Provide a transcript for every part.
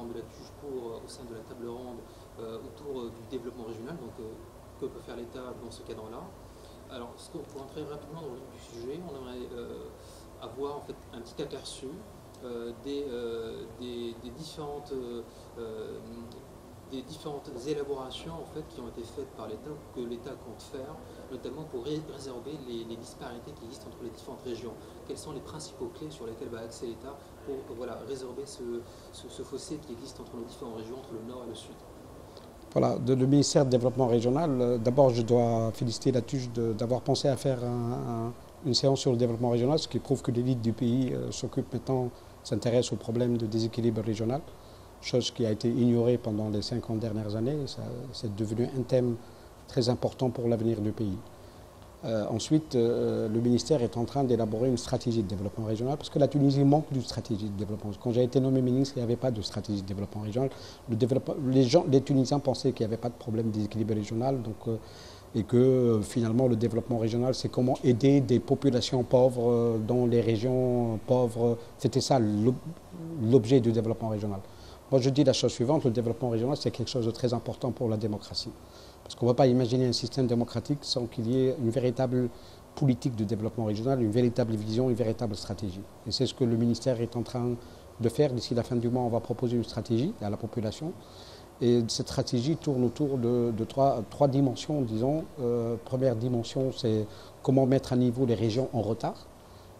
forme de la TUJ au sein de la table ronde autour du développement régional. Donc, que peut faire l'État dans ce cadre-là? Alors, pour entrer rapidement dans le vif du sujet, on aimerait avoir en fait un petit aperçu des différentes élaborations en fait, qui ont été faites par l'État, que l'État compte faire, notamment pour résorber les disparités qui existent entre les différentes régions. Quelles sont les principaux clés sur lesquelles va axer l'État pour voilà, résorber ce fossé qui existe entre nos différentes régions, entre le nord et le sud? Voilà, le ministère du Développement Régional, d'abord je dois féliciter la TUJ d'avoir pensé à faire une séance sur le développement régional, ce qui prouve que l'élite du pays s'occupe maintenant, s'intéresse aux problèmes de déséquilibre régional, chose qui a été ignorée pendant les 50 dernières années. C'est devenu un thème très important pour l'avenir du pays. Ensuite, le ministère est en train d'élaborer une stratégie de développement régional parce que la Tunisie manque d'une stratégie de développement. Quand j'ai été nommé ministre, il n'y avait pas de stratégie de développement régional. Les Tunisiens pensaient qu'il n'y avait pas de problème d'équilibre régional et que finalement le développement régional, c'est comment aider des populations pauvres dans les régions pauvres. C'était ça l'objet du développement régional. Moi, je dis la chose suivante, le développement régional, c'est quelque chose de très important pour la démocratie. Parce qu'on ne va pas imaginer un système démocratique sans qu'il y ait une véritable politique de développement régional, une véritable vision, une véritable stratégie. Et c'est ce que le ministère est en train de faire. D'ici la fin du mois, on va proposer une stratégie à la population. Et cette stratégie tourne autour de trois dimensions, disons. Première dimension, c'est comment mettre à niveau les régions en retard.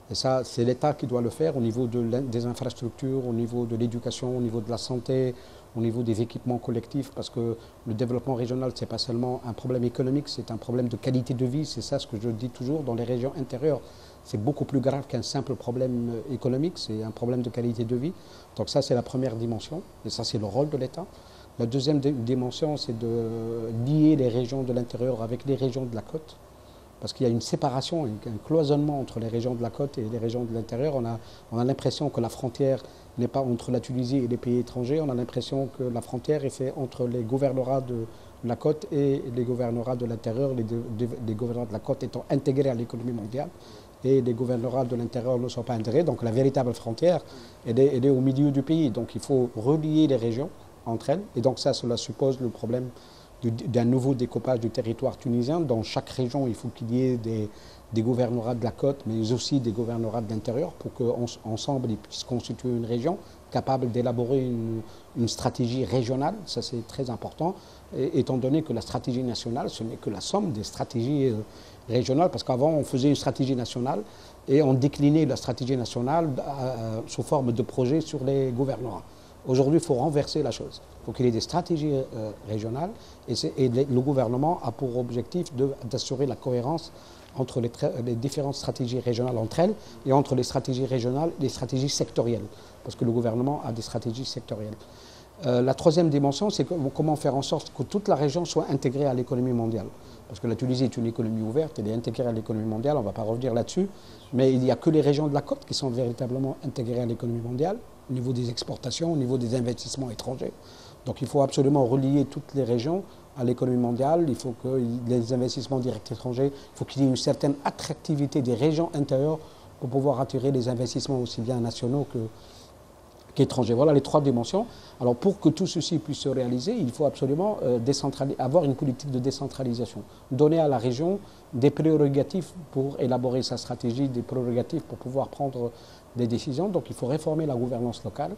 Et ça, c'est l'État qui doit le faire au niveau des infrastructures, au niveau de l'éducation, au niveau de la santé, au niveau des équipements collectifs, parce que le développement régional, ce n'est pas seulement un problème économique, c'est un problème de qualité de vie. C'est ça ce que je dis toujours, dans les régions intérieures, c'est beaucoup plus grave qu'un simple problème économique, c'est un problème de qualité de vie. Donc ça, c'est la première dimension, et ça, c'est le rôle de l'État. La deuxième dimension, c'est de lier les régions de l'intérieur avec les régions de la côte. Parce qu'il y a une séparation, un cloisonnement entre les régions de la côte et les régions de l'intérieur. On a l'impression que la frontière n'est pas entre la Tunisie et les pays étrangers. On a l'impression que la frontière est faite entre les gouvernorats de la côte et les gouvernorats de l'intérieur, les gouvernorats de la côte étant intégrés à l'économie mondiale et les gouvernorats de l'intérieur ne sont pas intégrés. Donc la véritable frontière, elle est au milieu du pays. Donc il faut relier les régions entre elles. Et donc ça, cela suppose le problème d'un nouveau découpage du territoire tunisien. Dans chaque région, il faut qu'il y ait des gouvernorats de la côte, mais aussi des gouvernorats de l'intérieur pour qu'ensemble, ils puissent constituer une région capable d'élaborer une stratégie régionale. Ça, c'est très important, étant donné que la stratégie nationale, ce n'est que la somme des stratégies régionales, parce qu'avant, on faisait une stratégie nationale et on déclinait la stratégie nationale sous forme de projets sur les gouvernorats. Aujourd'hui, il faut renverser la chose. Il faut qu'il y ait des stratégies régionales et le gouvernement a pour objectif d'assurer la cohérence entre les différentes stratégies régionales entre elles et entre les stratégies régionales et les stratégies sectorielles, parce que le gouvernement a des stratégies sectorielles. La troisième dimension, c'est comment faire en sorte que toute la région soit intégrée à l'économie mondiale. Parce que la Tunisie est une économie ouverte, elle est intégrée à l'économie mondiale, on ne va pas revenir là-dessus, mais il n'y a que les régions de la côte qui sont véritablement intégrées à l'économie mondiale, au niveau des exportations, au niveau des investissements étrangers. Donc il faut absolument relier toutes les régions à l'économie mondiale, il faut que les investissements directs étrangers, il faut qu'il y ait une certaine attractivité des régions intérieures pour pouvoir attirer les investissements aussi bien nationaux qu'étrangers. Voilà les trois dimensions. Alors pour que tout ceci puisse se réaliser, il faut absolument avoir une politique de décentralisation. Donner à la région des prérogatives pour élaborer sa stratégie, des prérogatives pour pouvoir prendre des décisions. Donc il faut réformer la gouvernance locale.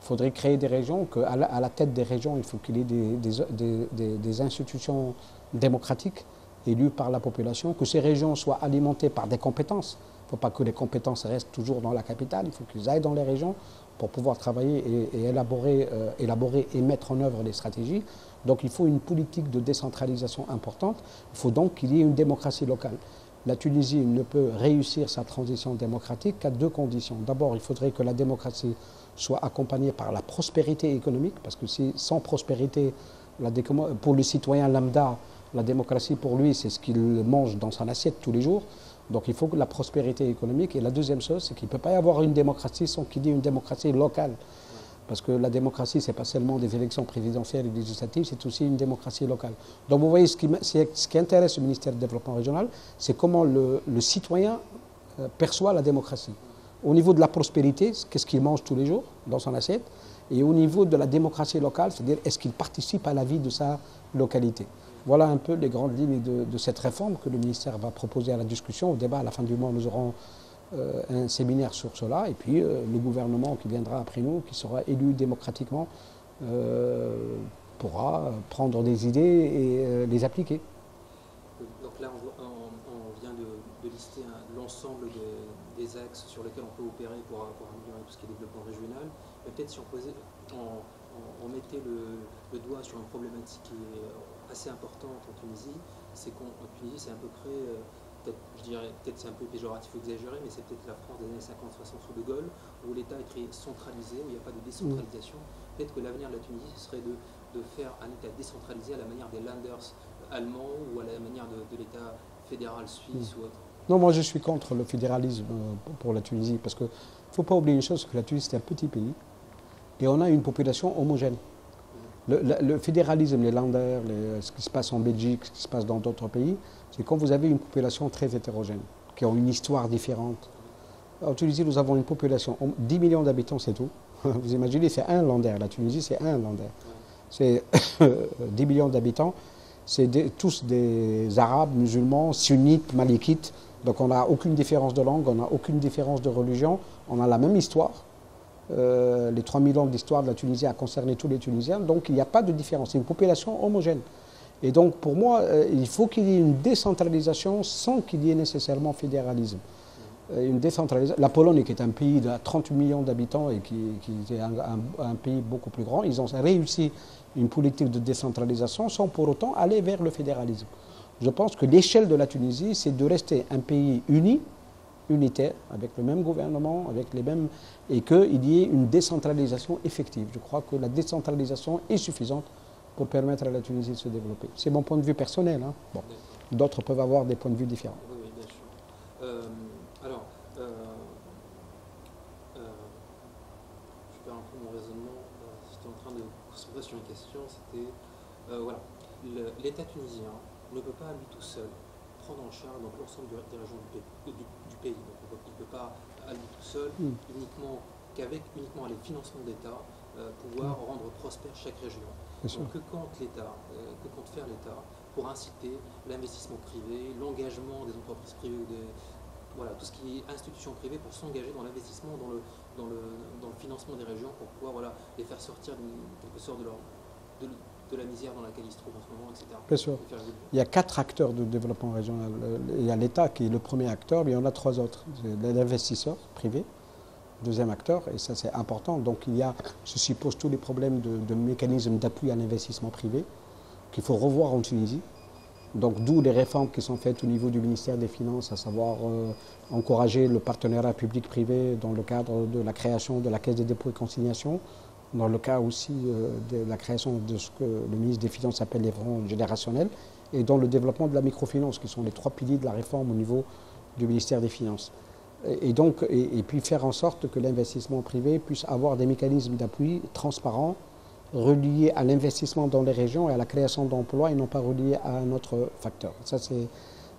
Il faudrait créer des régions, qu'à la tête des régions, il faut qu'il y ait des institutions démocratiques élues par la population, que ces régions soient alimentées par des compétences. Il ne faut pas que les compétences restent toujours dans la capitale, il faut qu'ils aillent dans les régions pour pouvoir travailler et élaborer et mettre en œuvre des stratégies. Donc il faut une politique de décentralisation importante. Il faut donc qu'il y ait une démocratie locale. La Tunisie ne peut réussir sa transition démocratique qu'à deux conditions. D'abord, il faudrait que la démocratie soit accompagnée par la prospérité économique, parce que sans prospérité, pour le citoyen lambda, la démocratie pour lui, c'est ce qu'il mange dans son assiette tous les jours. Donc il faut que la prospérité économique. Et la deuxième chose, c'est qu'il ne peut pas y avoir une démocratie sans qu'il y ait une démocratie locale. Parce que la démocratie, ce n'est pas seulement des élections présidentielles et législatives, c'est aussi une démocratie locale. Donc vous voyez, ce qui intéresse le ministère du Développement Régional, c'est comment le citoyen perçoit la démocratie. Au niveau de la prospérité, qu'est-ce qu'il mange tous les jours dans son assiette, et au niveau de la démocratie locale, c'est-à-dire est-ce qu'il participe à la vie de sa localité. Voilà un peu les grandes lignes de cette réforme que le ministère va proposer à la discussion. Au débat, à la fin du mois, nous aurons un séminaire sur cela, et puis le gouvernement qui viendra après nous, qui sera élu démocratiquement, pourra prendre des idées et les appliquer. Donc là, on vient de lister l'ensemble des axes sur lesquels on peut opérer pour améliorer tout ce qui est développement régional. Mais peut-être si on mettait le doigt sur une problématique qui est assez importante en Tunisie, c'est qu'en Tunisie, c'est à peu près, peut-être c'est un peu péjoratif ou exagéré, mais c'est peut-être la France des années 50-60 sous De Gaulle, où l'État est très centralisé, où il n'y a pas de décentralisation. Peut-être que l'avenir de la Tunisie, ce serait de faire un État décentralisé à la manière des Länders allemands ou à la manière de l'État fédéral suisse ou autre. Non, moi je suis contre le fédéralisme pour la Tunisie, parce qu'il ne faut pas oublier une chose, c'est que la Tunisie c'est un petit pays, et on a une population homogène. Le fédéralisme, les Länder, ce qui se passe en Belgique, ce qui se passe dans d'autres pays, c'est quand vous avez une population très hétérogène, qui ont une histoire différente. En Tunisie, nous avons une population, 10 millions d'habitants, c'est tout. Vous imaginez, c'est un Länder. La Tunisie, c'est un Länder. C'est 10 millions d'habitants. C'est tous des Arabes, musulmans, sunnites, malikites. Donc on n'a aucune différence de langue, on n'a aucune différence de religion. On a la même histoire. Les 3000 ans d'histoire de la Tunisie a concerné tous les Tunisiens. Donc il n'y a pas de différence. C'est une population homogène. Et donc pour moi, il faut qu'il y ait une décentralisation sans qu'il y ait nécessairement fédéralisme. Une décentralisation. La Pologne, qui est un pays de 38 millions d'habitants et qui est un pays beaucoup plus grand, ils ont réussi une politique de décentralisation sans pour autant aller vers le fédéralisme. Je pense que l'échelle de la Tunisie, c'est de rester un pays uni, unitaire, avec le même gouvernement, avec les mêmes, et qu'il y ait une décentralisation effective. Je crois que la décentralisation est suffisante pour permettre à la Tunisie de se développer. C'est mon point de vue personnel. Hein. Bon. D'autres peuvent avoir des points de vue différents. Oui, bien sûr. Alors, je perds un peu mon raisonnement. J'étais en train de me concentrer sur une question. C'était, voilà, l'État tunisien ne peut pas, lui tout seul, prendre en charge l'ensemble des régions du pays. Donc, il ne peut pas, à lui tout seul, uniquement les financements d'État, pouvoir rendre prospère chaque région. Donc, que compte faire l'État pour inciter l'investissement privé, l'engagement des entreprises privées, voilà, tout ce qui est institutions privées pour s'engager dans l'investissement, dans le financement des régions pour pouvoir les faire sortir quelque sorte de la misère dans laquelle ils se trouvent en ce moment, etc. Bien sûr. Il y a 4 acteurs de développement régional. Il y a l'État qui est le premier acteur, mais il y en a 3 autres. L'investisseur privé, deuxième acteur, et ça c'est important. Donc ceci pose tous les problèmes de mécanismes d'appui à l'investissement privé qu'il faut revoir en Tunisie. Donc d'où les réformes qui sont faites au niveau du ministère des Finances, à savoir encourager le partenariat public-privé dans le cadre de la création de la Caisse des dépôts et consignations, dans le cas aussi de la création de ce que le ministre des Finances appelle les fonds générationnels, et dans le développement de la microfinance, qui sont les 3 piliers de la réforme au niveau du ministère des Finances. Et puis faire en sorte que l'investissement privé puisse avoir des mécanismes d'appui transparents, reliés à l'investissement dans les régions et à la création d'emplois et non pas reliés à un autre facteur. Ça,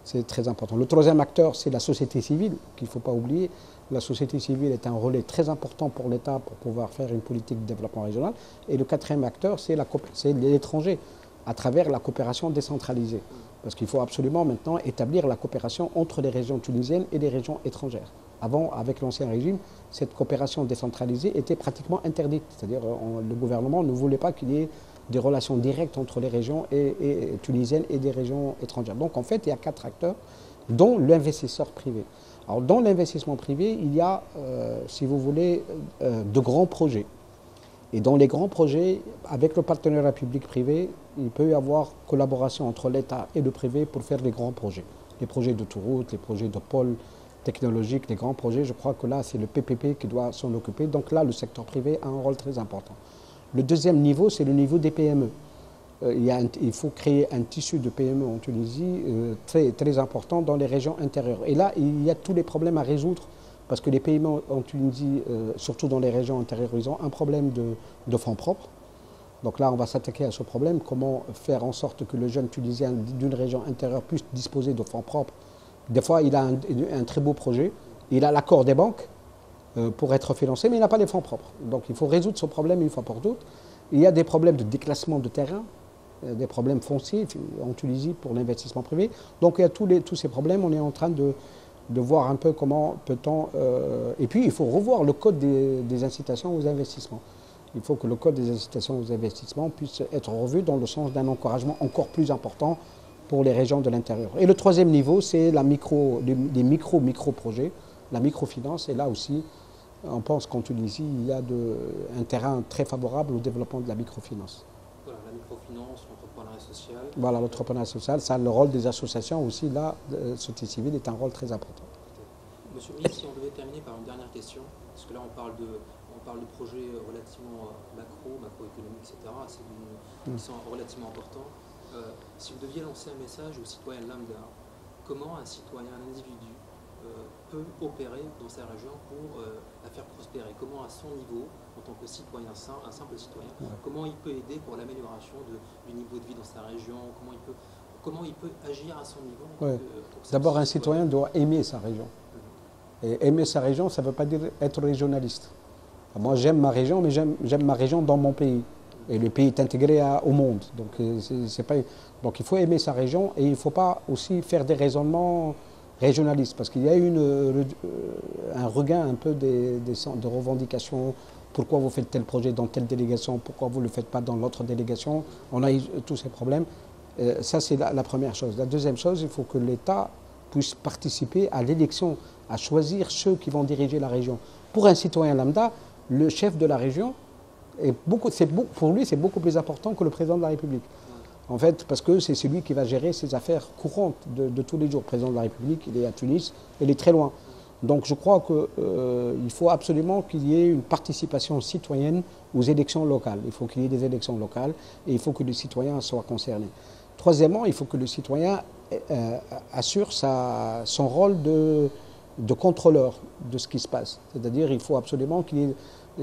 c'est très important. Le troisième acteur, c'est la société civile, qu'il ne faut pas oublier. La société civile est un relais très important pour l'État pour pouvoir faire une politique de développement régional. Et le quatrième acteur, c'est l'étranger, à travers la coopération décentralisée. Parce qu'il faut absolument maintenant établir la coopération entre les régions tunisiennes et les régions étrangères. Avant, avec l'ancien régime, cette coopération décentralisée était pratiquement interdite. C'est-à-dire le gouvernement ne voulait pas qu'il y ait des relations directes entre les régions tunisiennes et des régions étrangères. Donc en fait, il y a 4 acteurs, dont l'investisseur privé. Alors dans l'investissement privé, il y a, si vous voulez, de grands projets. Et dans les grands projets, avec le partenariat public-privé, il peut y avoir collaboration entre l'État et le privé pour faire des grands projets. Les projets d'autoroute, les projets de pôles technologiques, les grands projets, je crois que là, c'est le PPP qui doit s'en occuper. Donc là, le secteur privé a un rôle très important. Le deuxième niveau, c'est le niveau des PME. Il faut créer un tissu de PME en Tunisie très, très important dans les régions intérieures. Et là, il y a tous les problèmes à résoudre parce que les PME en Tunisie, surtout dans les régions intérieures, ils ont un problème de fonds propres. Donc là, on va s'attaquer à ce problème. Comment faire en sorte que le jeune Tunisien d'une région intérieure puisse disposer de fonds propres. Des fois, il a un très beau projet, il a l'accord des banques, pour être financé, mais il n'a pas les fonds propres. Donc il faut résoudre ce problème une fois pour toutes. Il y a des problèmes de déclassement de terrain, des problèmes fonciers en Tunisie pour l'investissement privé. Donc il y a tous ces problèmes, on est en train de voir un peu comment peut-on... et puis il faut revoir le code des incitations aux investissements. Il faut que le code des incitations aux investissements puisse être revu dans le sens d'un encouragement encore plus important pour les régions de l'intérieur. Et le troisième niveau, c'est les micro-projets, la microfinance. Et là aussi, on pense qu'en Tunisie, il y a un terrain très favorable au développement de la microfinance. Voilà, la microfinance, l'entrepreneuriat social. Voilà, l'entrepreneuriat social, ça, le rôle des associations aussi, là, société civile est un rôle très important. Monsieur le ministre, si on devait terminer par une dernière question, parce que là on parle de projets relativement macroéconomiques, etc., qui sont relativement importants. Si vous deviez lancer un message aux citoyens lambda, comment un citoyen, un individu, peut opérer dans sa région pour la faire prospérer? Comment à son niveau, en tant que citoyen, un simple citoyen, comment il peut aider pour l'amélioration du niveau de vie dans sa région? Comment il peut agir à son niveau? D'abord, un citoyen doit aimer sa région. Et aimer sa région, ça ne veut pas dire être régionaliste. Moi, j'aime ma région, mais j'aime ma région dans mon pays. Et le pays est intégré au monde. Donc il faut aimer sa région et il ne faut pas aussi faire des raisonnements régionalistes. Parce qu'il y a eu un regain un peu de revendications. Pourquoi vous faites tel projet dans telle délégation? Pourquoi vous ne le faites pas dans l'autre délégation? On a eu tous ces problèmes. Ça, c'est la première chose. La deuxième chose, il faut que l'État puisse participer à l'élection, à choisir ceux qui vont diriger la région. Pour un citoyen lambda, le chef de la région, pour lui, c'est beaucoup plus important que le président de la République. En fait, parce que c'est celui qui va gérer ses affaires courantes de tous les jours. Le président de la République, il est à Tunis, il est très loin. Donc je crois qu'il faut absolument qu'il y ait une participation citoyenne aux élections locales. Il faut qu'il y ait des élections locales et il faut que les citoyens soient concernés. Troisièmement, il faut que le citoyen assure son rôle de contrôleur de ce qui se passe. C'est-à-dire il faut absolument qu'il y ait,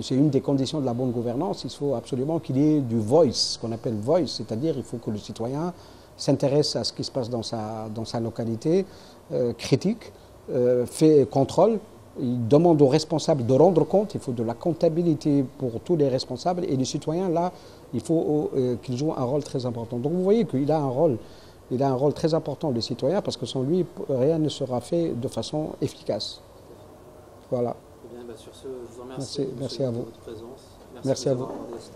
c'est une des conditions de la bonne gouvernance, il faut absolument qu'il y ait du voice, ce qu'on appelle voice, c'est-à-dire il faut que le citoyen s'intéresse à ce qui se passe dans sa localité, critique, fait contrôle, il demande aux responsables de rendre compte, il faut de la comptabilité pour tous les responsables et les citoyens, là, il faut qu'ils jouent un rôle très important. Donc vous voyez qu'il a un rôle très important, le citoyen, parce que sans lui, rien ne sera fait de façon efficace. Voilà. Eh bien, sur ce, je vous remercie. Merci à vous. De votre présence. Merci à vous.